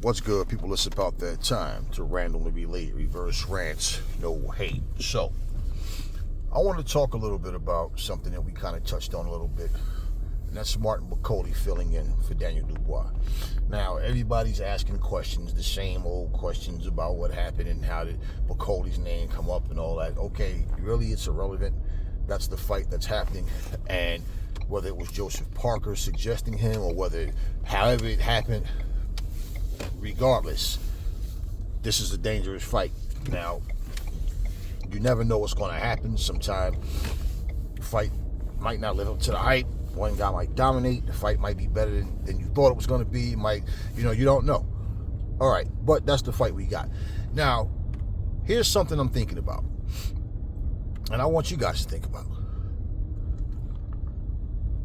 What's good, people? It's about that time to randomly relate reverse rants, no hate. So, I want to talk a little bit about something that we kind of touched on a little bit, and that's Martin Bakoloe filling in for Daniel Dubois. Now, everybody's asking questions, the same old questions about what happened and how did Bakole's name come up and all that. Okay, really, it's irrelevant. That's the fight that's happening, and whether it was Joseph Parker suggesting him or however it happened, regardless, this is a dangerous fight. Now, you never know what's going to happen. Sometimes the fight might not live up to the hype. One guy might dominate. The fight might be better than you thought it was going to be. It might, you don't know. All right, but that's the fight we got. Now, here's something I'm thinking about, and I want you guys to think about.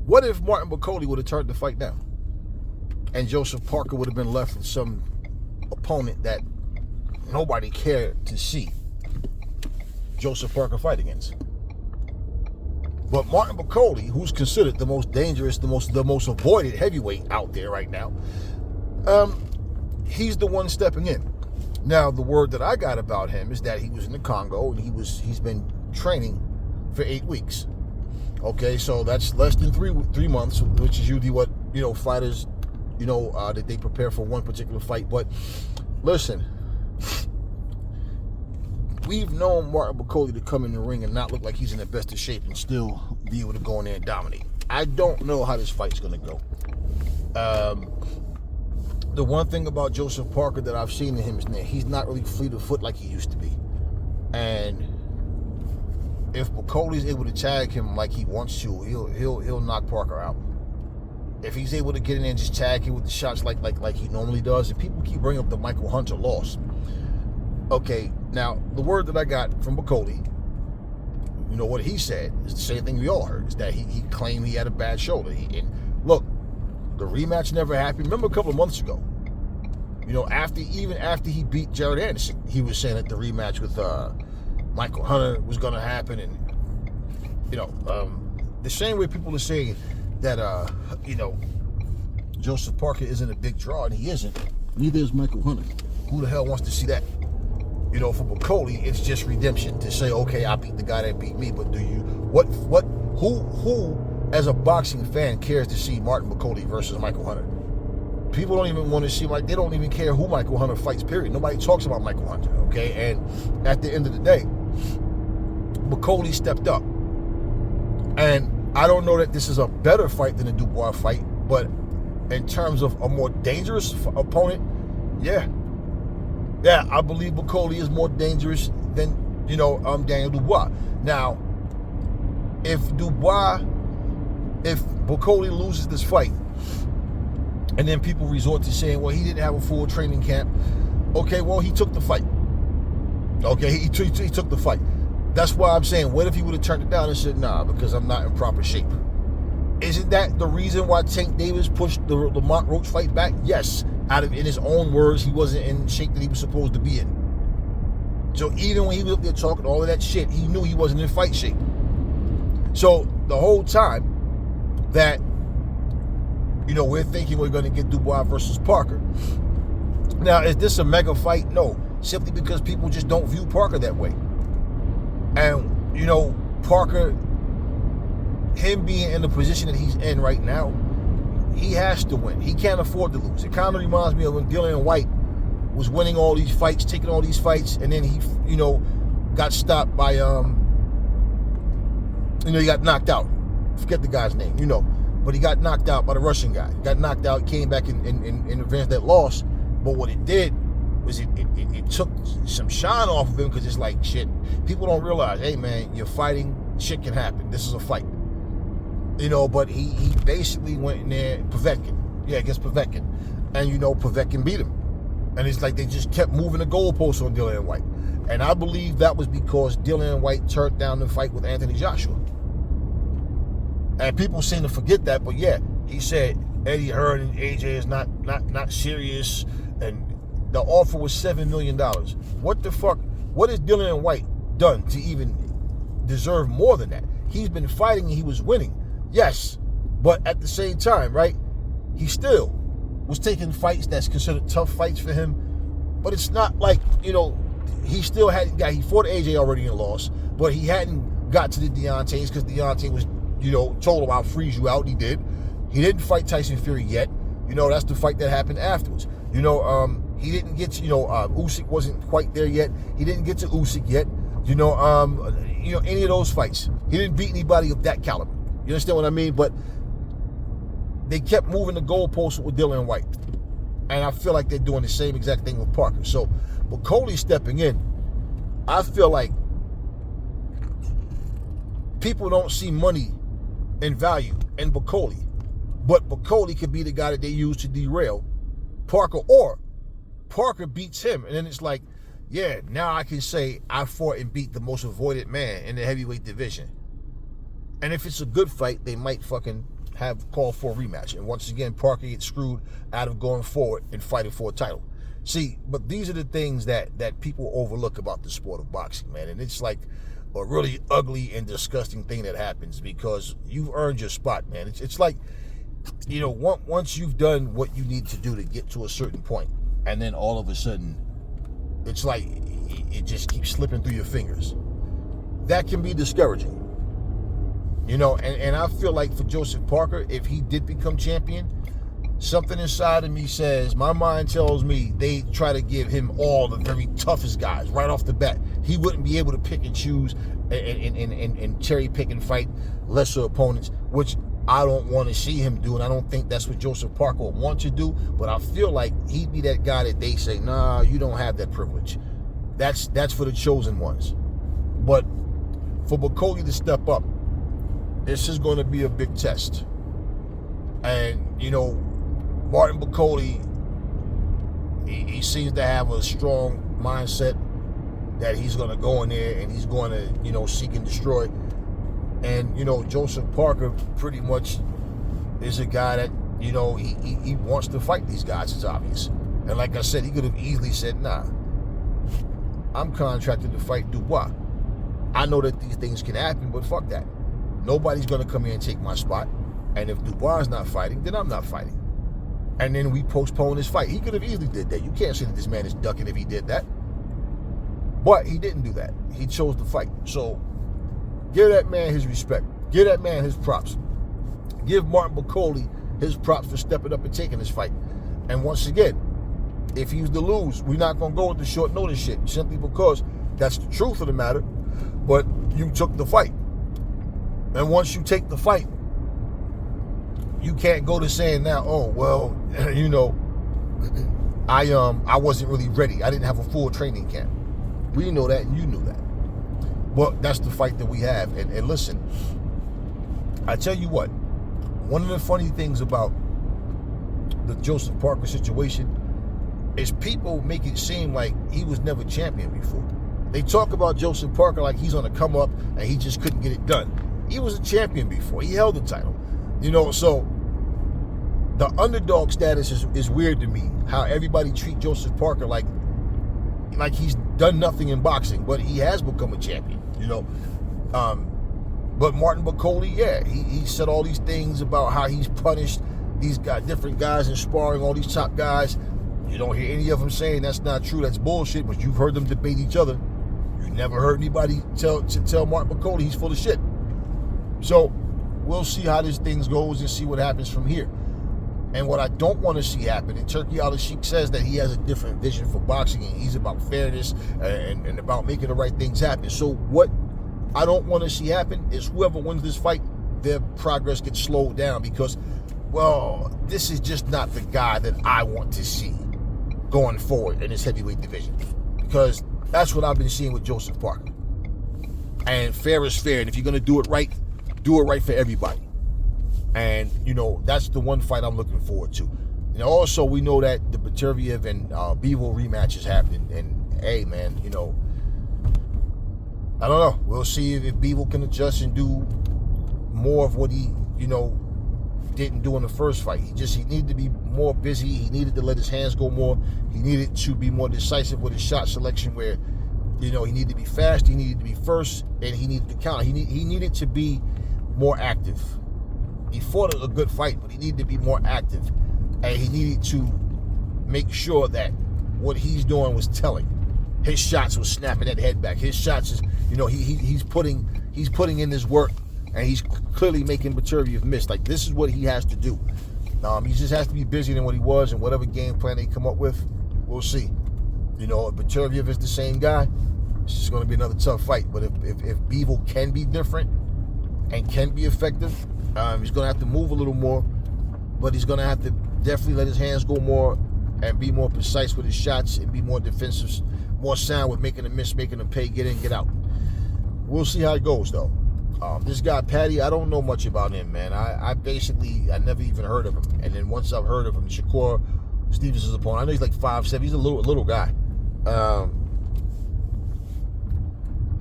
What if Martin Bakoloe would have turned the fight down, and Joseph Parker would have been left with some opponent that nobody cared to see Joseph Parker fight against? But Martin Bakoloe, who's considered the most dangerous, the most avoided heavyweight out there right now, he's the one stepping in. Now, the word that I got about him is that he was in the Congo and he's been training for 8 weeks. Okay, so that's less than three months, which is usually what fighters that they prepare for one particular fight. But listen, we've known Martin Bakoloe to come in the ring and not look like he's in the best of shape and still be able to go in there and dominate. I don't know how this fight's going to go. The one thing about Joseph Parker that I've seen in him is that he's not really fleet of foot like he used to be. And if Bakole's able to tag him like he wants to, he'll knock Parker out. If he's able to get in there and just tag him with the shots like he normally does, and people keep bringing up the Michael Hunter loss. Okay, now the word that I got from Bakoloe, what he said is the same thing we all heard, is that he claimed he had a bad shoulder. And look, the rematch never happened. Remember a couple of months ago, after he beat Jared Anderson, he was saying that the rematch with Michael Hunter was going to happen, and the same way people are saying that Joseph Parker isn't a big draw, and he isn't. Neither is Michael Hunter. Who the hell wants to see that? For Bakoloe, it's just redemption to say, okay, I beat the guy that beat me. But who as a boxing fan cares to see Martin Bakoloe versus Michael Hunter? People don't even want to see they don't even care who Michael Hunter fights, period. Nobody talks about Michael Hunter, okay? And at the end of the day, Bakoloe stepped up. And I don't know that this is a better fight than the Dubois fight, but in terms of a more dangerous opponent, yeah, I believe Bakoloe is more dangerous than Daniel Dubois. Now, if Bakoloe loses this fight, and then people resort to saying, well, he didn't have a full training camp. Okay, well, he took the fight. Okay, he took the fight. That's why I'm saying, what if he would have turned it down and said, nah, because I'm not in proper shape? Isn't that the reason why Tank Davis pushed the Lamont Roach fight back? Yes, in his own words, he wasn't in shape that he was supposed to be in. So even when he was up there talking all of that shit, he knew he wasn't in fight shape. So the whole time that we're thinking we're going to get Dubois versus Parker. Now, is this a mega fight? No, simply because people just don't view Parker that way. And, Parker, him being in the position that he's in right now, he has to win. He can't afford to lose. It kind of reminds me of when Dillian White was winning all these fights, taking all these fights, and then he, got stopped by, he got knocked out. Forget the guy's name, But he got knocked out by the Russian guy. He got knocked out, came back and avenged that loss. But what it did was it took some shine off of him, because it's like, shit, people don't realize, hey, man, you're fighting, shit can happen. This is a fight. But he basically went in there, against Povetkin. And, Povetkin beat him. And it's like they just kept moving the goalposts on Dillian White. And I believe that was because Dillian White turned down the fight with Anthony Joshua. And people seem to forget that, but yeah, he said Eddie Hearn and AJ is not serious, and the offer was $7 million. What the fuck? What has Dillian White done to even deserve more than that? He's been fighting and he was winning. Yes, but at the same time, right? He still was taking fights that's considered tough fights for him. But it's not like, he still hadn't got, he fought AJ already and lost, but he hadn't got to the Deontay's because Deontay was, told him I'll freeze you out. He did. He didn't fight Tyson Fury yet. That's the fight that happened afterwards. He didn't get to, Usyk wasn't quite there yet. He didn't get to Usyk yet. Any of those fights. He didn't beat anybody of that caliber. You understand what I mean? But they kept moving the goalposts with Dillian White. And I feel like they're doing the same exact thing with Parker. So, Bakoloe stepping in, I feel like people don't see money and value in Bakoloe. But Bakoloe could be the guy that they use to derail Parker, or Parker beats him. And then it's like, yeah, now I can say I fought and beat the most avoided man in the heavyweight division. And if it's a good fight, they might fucking have called for a rematch. And once again, Parker gets screwed out of going forward and fighting for a title. See, but these are the things that people overlook about the sport of boxing, man. And it's like a really ugly and disgusting thing that happens because you've earned your spot, man. It's like, once you've done what you need to do to get to a certain point, and then all of a sudden, it's like it just keeps slipping through your fingers. That can be discouraging. And I feel like for Joseph Parker, if he did become champion, something inside of me says, my mind tells me they try to give him all the very toughest guys right off the bat. He wouldn't be able to pick and choose and cherry pick and fight lesser opponents, which I don't want to see him do, and I don't think that's what Joseph Parker would want to do, but I feel like he'd be that guy that they say, nah, you don't have that privilege. That's for the chosen ones. But for Bakoloe to step up, this is going to be a big test. And, Martin Bakoloe, he seems to have a strong mindset that he's going to go in there and he's going to, seek and destroy. And, Joseph Parker pretty much is a guy that, he wants to fight these guys, it's obvious. And like I said, he could have easily said, nah, I'm contracted to fight Dubois. I know that these things can happen, but fuck that. Nobody's going to come here and take my spot. And if Dubois is not fighting, then I'm not fighting. And then we postpone his fight. He could have easily did that. You can't say that this man is ducking if he did that. But he didn't do that. He chose to fight. So give that man his respect. Give that man his props. Give Martin Bakoloe his props for stepping up and taking this fight. And once again, if he's to lose, we're not going to go with the short notice shit, simply because that's the truth of the matter. But you took the fight. And once you take the fight, you can't go to saying now, oh, well, I wasn't really ready. I didn't have a full training camp. We know that and you knew that. But that's the fight that we have. And listen, I tell you what, one of the funny things about the Joseph Parker situation is people make it seem like he was never champion before. They talk about Joseph Parker like he's on a come up and he just couldn't get it done. He was a champion before. He held the title. So the underdog status is weird to me. How everybody treat Joseph Parker like he's done nothing in boxing, but he has become a champion, But Martin Bakoloe, yeah, he said all these things about how he's punished these different guys in sparring, all these top guys. You don't hear any of them saying that's not true, that's bullshit, but you've heard them debate each other. You never heard anybody tell Martin Bakoloe he's full of shit. So we'll see how this thing goes and see what happens from here. And what I don't want to see happen, and Turki Al-Sheikh says that he has a different vision for boxing and he's about fairness and about making the right things happen. So what I don't want to see happen is whoever wins this fight, their progress gets slowed down because, well, this is just not the guy that I want to see going forward in this heavyweight division. Because that's what I've been seeing with Joseph Parker. And fair is fair. And if you're going to do it right for everybody. And, that's the one fight I'm looking forward to. And also, we know that the Beterbiev and Bivol rematch is happening. And, hey, man, I don't know. We'll see if Bivol can adjust and do more of what he, didn't do in the first fight. He needed to be more busy. He needed to let his hands go more. He needed to be more decisive with his shot selection where, he needed to be fast, he needed to be first, and he needed to counter. He needed to be more active. He fought a good fight, but he needed to be more active. and he needed to make sure that what he's doing was telling. His shots was snapping that head back. His shots is, he's putting in his work, and he's clearly making Beterbiev miss. Like, this is what he has to do. He just has to be busier than what he was, and whatever game plan they come up with, we'll see. If Beterbiev is the same guy, it's just going to be another tough fight. But if Bivol can be different and can be effective, he's going to have to move a little more, but he's going to have to definitely let his hands go more and be more precise with his shots and be more defensive, more sound with making them miss, making them pay, get in, get out. We'll see how it goes, though. This guy, Patty, I don't know much about him, man. I never even heard of him. And then once I've heard of him, Shakur Stevenson's opponent, I know he's like 5'7". He's a little guy.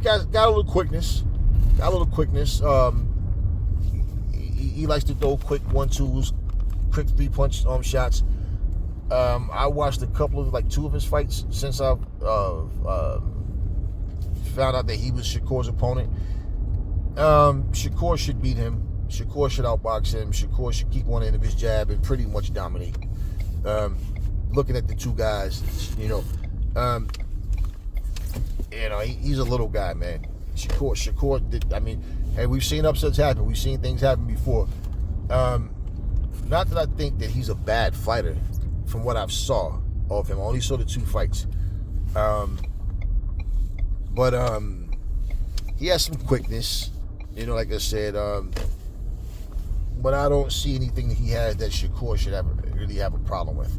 Got a little quickness. He likes to throw quick 1-2s, quick 3-punch shots. I watched a couple of, 2 of his fights since I found out that he was Shakur's opponent. Shakur should beat him. Shakur should outbox him. Shakur should keep one end of his jab and pretty much dominate. Looking at the two guys, he's a little guy, man. Shakur did. Hey, we've seen upsets happen. We've seen things happen before. Not that I think that he's a bad fighter. From what I've saw of him, I only saw the 2 fights. But he has some quickness, like I said. But I don't see anything that he has that Shakur should really have a problem with.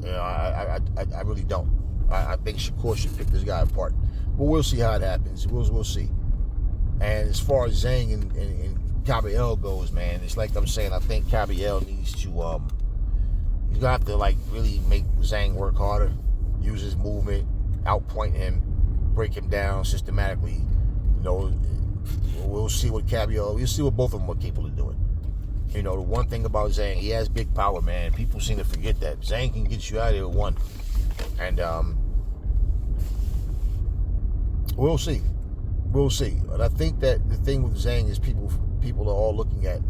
I really don't. I think Shakur should pick this guy apart. But we'll see how it happens. We'll see. And as far as Zhang and Caballero goes, man, it's like I'm saying, I think Caballero needs to, he's going to have to, really make Zhang work harder, use his movement, outpoint him, break him down systematically. We'll see what Caballero, we'll see what both of them are capable of doing. The one thing about Zhang, he has big power, man. People seem to forget that. Zhang can get you out of there with one. And we'll see. We'll see. But I think that the thing with Zhang is people are all looking at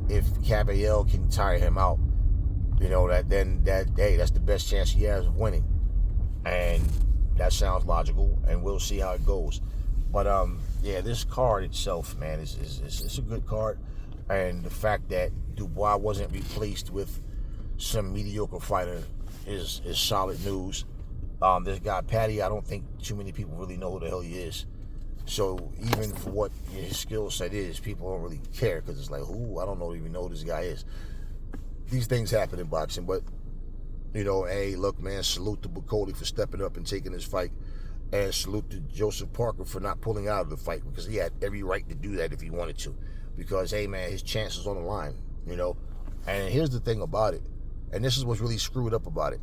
if Caballero can tire him out, that's the best chance he has of winning. And that sounds logical, and we'll see how it goes. But this card itself, man, it's a good card. And the fact that Dubois wasn't replaced with some mediocre fighter is solid news. This guy, Patty, I don't think too many people really know who the hell he is. So even for what his skill set is, people don't really care because it's like, I don't even know who this guy is. These things happen in boxing, but, hey, look, man, salute to Bakoloe for stepping up and taking this fight. And salute to Joseph Parker for not pulling out of the fight because he had every right to do that if he wanted to. Because, hey, man, his chances on the line, And here's the thing about it, and this is what's really screwed up about it.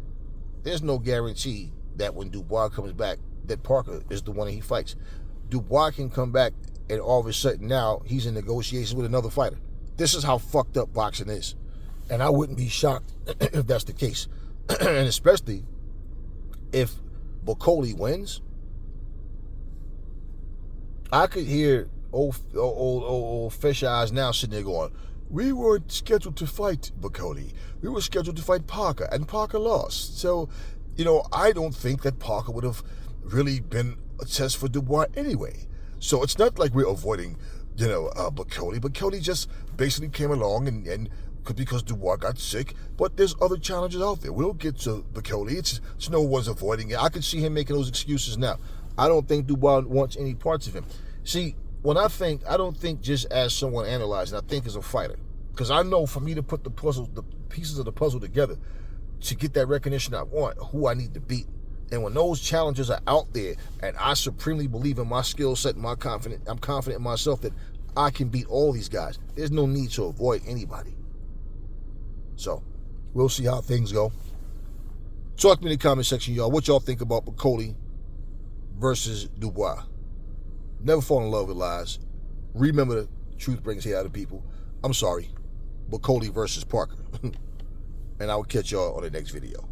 There's no guarantee that when Dubois comes back, that Parker is the one that he fights. Dubois can come back, and all of a sudden now he's in negotiations with another fighter. This is how fucked up boxing is. And I wouldn't be shocked if that's the case. And especially if Bakoloe wins, I could hear old fish eyes now sitting there going, we weren't scheduled to fight Bakoloe. We were scheduled to fight Parker, and Parker lost. So, I don't think that Parker would have really been a test for Dubois anyway. So it's not like we're avoiding, Bakoloe. Bakoloe just basically came along and because Dubois got sick, but there's other challenges out there. We'll get to Bakoloe. It's no one's avoiding it. I can see him making those excuses now. I don't think Dubois wants any parts of him. See, when I don't think just as someone analyzing, I think as a fighter. Because I know for me to put the pieces of the puzzle together to get that recognition I want, who I need to beat. And when those challenges are out there and I supremely believe in my skill set and I'm confident in myself that I can beat all these guys, there's no need to avoid anybody. So, we'll see how things go. Talk to me in the comment section, y'all. What y'all think about Bakoloe versus Dubois? Never fall in love with lies. Remember, the truth brings hate out of people. I'm sorry. Bakoloe versus Parker. And I will catch y'all on the next video.